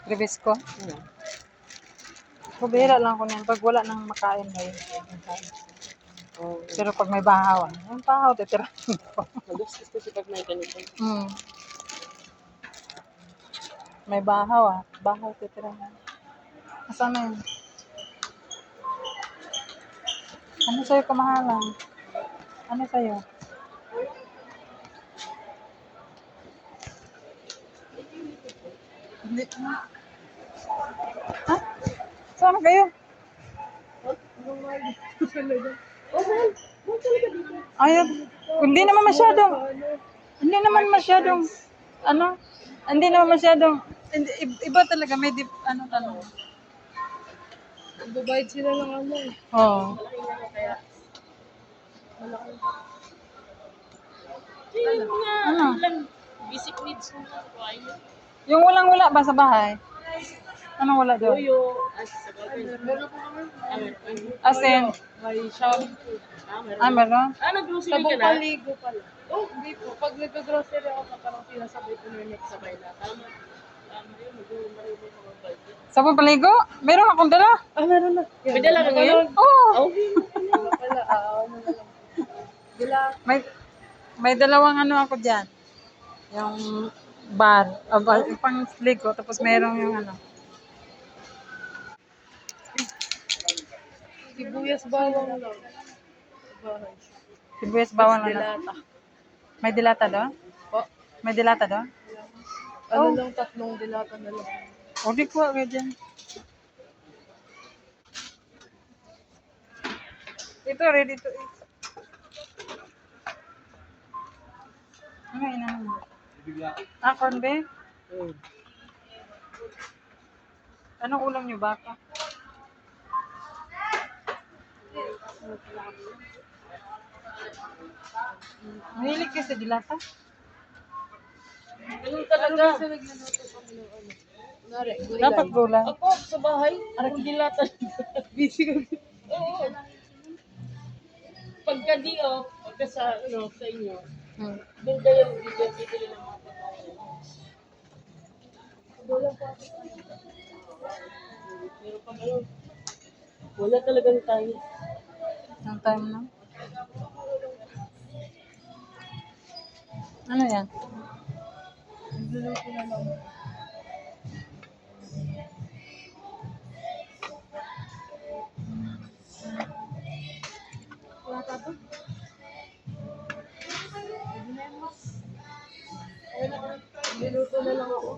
Ribisco. Hmm. Bubihira lang ako niyan pag wala nang makain ngayon. Oh, Pero pag may bahaw, yung bahaw, titirahin ko. magastos kasi pag may ganito. Hmm. May bahaw bahaw titirahin. Asan na yun? Ano sa'yo kamahalan? Ano sa'yo? Hindi. Ha? Saan kayo? Ayun. Hindi naman masyadong, ano, hindi naman masyadong, iba talaga, may tanong. Babayad sila ng ano. Oo. Ano? Basic needs mo na. Yung walang-wala ba sa bahay? Anong wala doon? Tuyo. Sa bagay. Meron po kami. As in, May shampoo. meron? Nag-grocery ka na? Sabong paligo pala. Oh, hindi po. Pag nag-grocery ako, parang sinasabay ko na yung next sabay na. Tama yun. Marunong ko mag-budget. Sabon paligo? Meron akong dala. Meron na. May dala ka ngayon? Oo. Pala, ano na lang. Dila. May dalawang ano ako dyan. Yung yung pang ligo, tapos merong yung ano. Sibuyas bawang lang. Bahay. Sibuyas bawang lang. Dilata. May dilata doon? Po. May dilata doon? Ano lang, 3 dilata na lang. O, di ko agad dyan. Ito, ready to eat. Ano inaano mo? Corn beef? Anong ulam nyo, baka? Mahilig kayo sa dilata? Ganun talaga. Dapat gulay. Ako, sa bahay, ang dilata. Busy kami. Oo. Pagka pagka sa inyo, doon kayo bibili ng mga pagkain. Wala pa. Pero pag wala talagang tayo. Ang time na. Ano yan? Luluto na lang. Wala pa to? Niluto na lang ako.